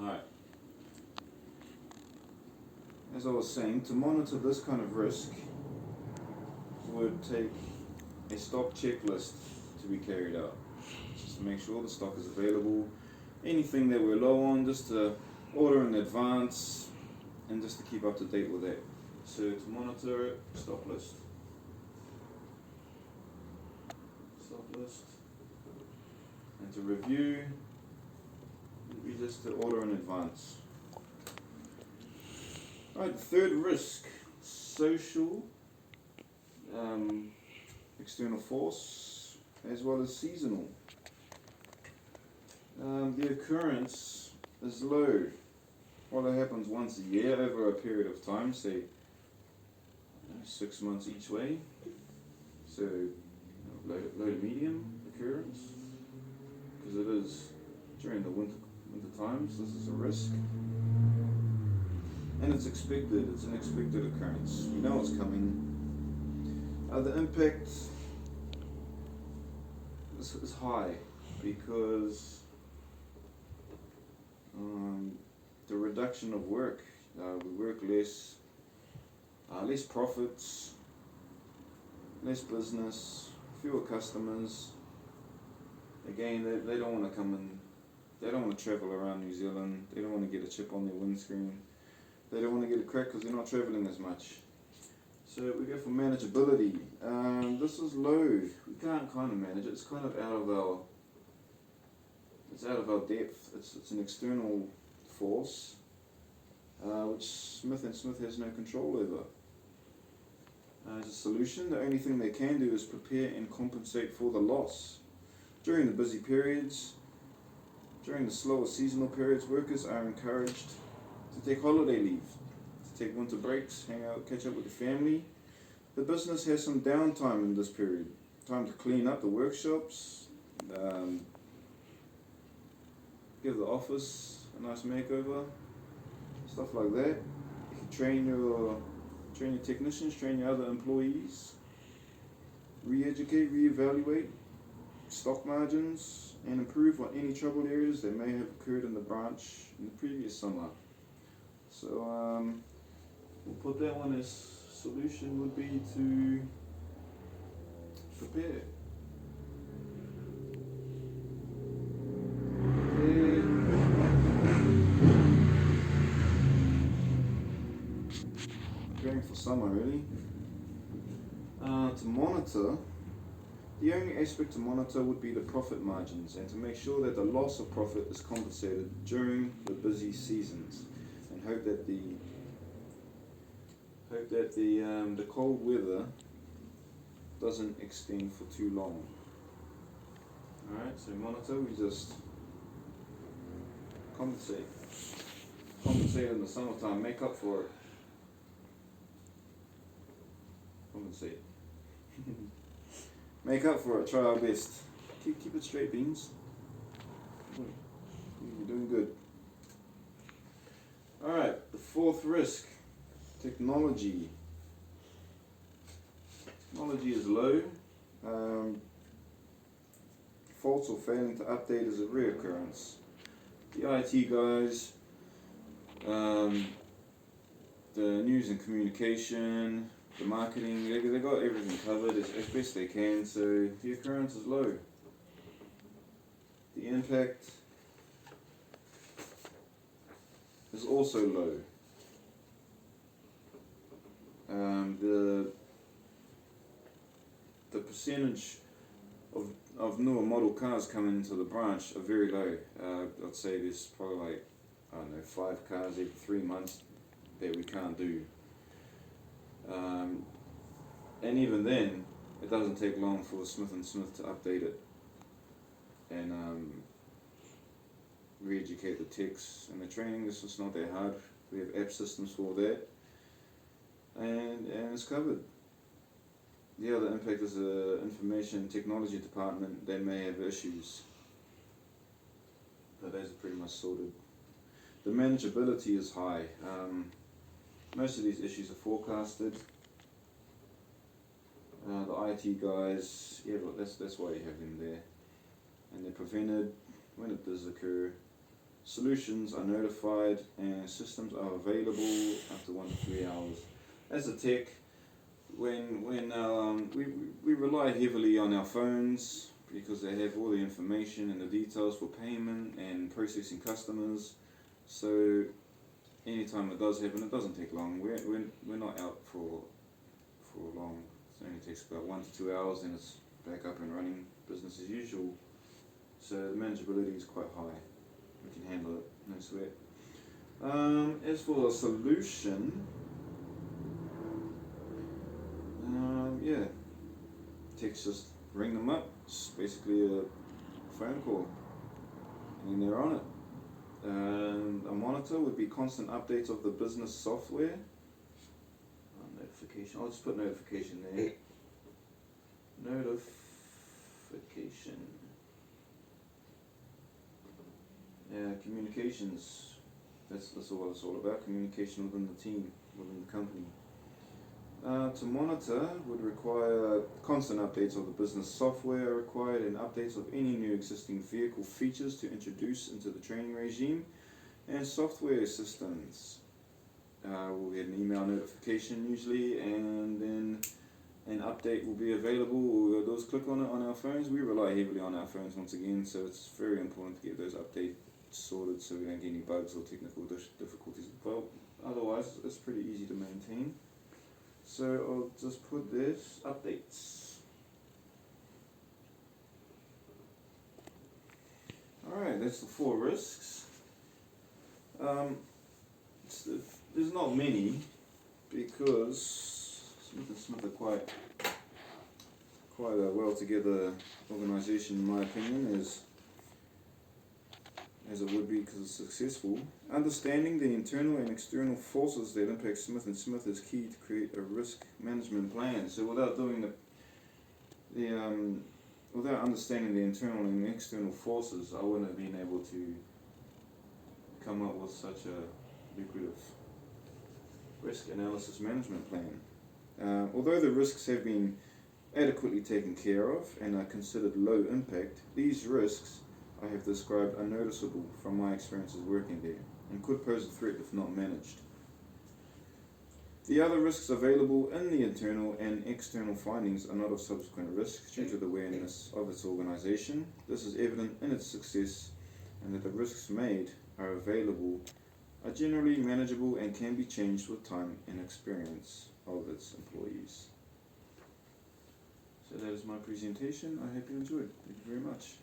Alright. As I was saying, to monitor this kind of risk would take a stock checklist to be carried out. Just to make sure the stock is available. Anything that we're low on, just to order in advance and just to keep up to date with that. So to monitor it, stock list. Stock list. And to review, we just to order in advance. Alright, the third risk, social, external force, as well as seasonal. The occurrence is low. Well, it happens once a year over a period of time, say 6 months each way. So low to medium occurrence, because it is during the winter times. This is a risk, and it's expected. It's an expected occurrence. We know it's coming. The impact is high because the reduction of work. We work less, less profits, less business, fewer customers. Again, they don't want to come in. They don't want to travel around New Zealand. They don't want to get a chip on their windscreen. They don't want to get a crack because they're not traveling as much. So we go for manageability. This is low. We can't kind of manage it. It's kind of out of our. It's out of our depth. It's an external force, which Smith & Smith has no control over. As a solution, the only thing they can do is prepare and compensate for the loss. During the busy periods, during the slower seasonal periods, workers are encouraged to take holiday leave, to take winter breaks, hang out, catch up with the family. The business has some downtime in this period. Time to clean up the workshops, give the office a nice makeover, stuff like that. You can train your technicians, train your other employees, re-educate, re-evaluate stock margins, and improve on any troubled areas that may have occurred in the branch in the previous summer. So we'll put that one as solution would be to prepare. Preparing for summer, really. To monitor, the only aspect to monitor would be the profit margins, and to make sure that the loss of profit is compensated during the busy seasons, and hope that the cold weather doesn't extend for too long. Alright, so monitor, we just compensate in the summertime, make up for it. Compensate. Make up for it, try our best. Keep it straight, Beans. You're doing good. Alright, the fourth risk, technology. Technology is low. Faults or failing to update is a reoccurrence. The IT guys, the news and communication, the marketing, they got everything covered as best they can, so the occurrence is low. The impact is also low. The percentage of newer model cars coming into the branch are very low. I'd say there's probably like, 5 cars every 3 months that we can't do. And even then, it doesn't take long for Smith & Smith to update it and re-educate the techs and the training. This is not that hard. We have app systems for that, and it's covered. The other impact is the information technology department. They may have issues, but those are pretty much sorted. The manageability is high. Most of these issues are forecasted. The IT guys, yeah, but that's why you have them there, and they're prevented when it does occur. solutions are notified, and systems are available after 1 to 3 hours. As a tech, when we rely heavily on our phones because they have all the information and the details for payment and processing customers. So anytime it does happen, it doesn't take long. We're not out for long. It only takes about 1 to 2 hours, and it's back up and running, business as usual. So the manageability is quite high. We can handle it, no sweat. As for the solution, yeah, techs just ring them up. It's basically a phone call, and they're on it. And a monitor would be constant updates of the business software. Notification. I'll just put notification there. Notification. Yeah, communications. That's what it's all about. Communication within the team, within the company. To monitor would require constant updates of the business software required, and updates of any new existing vehicle features to introduce into the training regime, and software systems. We'll get an email notification usually, and then an update will be available. We'll just click on it on our phones. We rely heavily on our phones once again, so it's very important to get those updates sorted so we don't get any bugs or technical difficulties. But otherwise, it's pretty easy to maintain. So I'll just put this updates. Alright, that's the 4 risks. There's not many, because Smith & Smith are quite a well together organisation in my opinion, as it would be because it's successful. Understanding the internal and external forces that impact Smith & Smith is key to create a risk management plan. So without doing without understanding the internal and external forces, I wouldn't have been able to come up with such a lucrative risk analysis management plan. Although the risks have been adequately taken care of and are considered low impact, these risks I have described are noticeable from my experiences working there, and could pose a threat if not managed. The other risks available in the internal and external findings are not of subsequent risk due to the awareness of its organisation. This is evident in its success, and that the risks made are available, are generally manageable, and can be changed with time and experience of its employees. So that is my presentation. I hope you enjoyed. Thank you very much.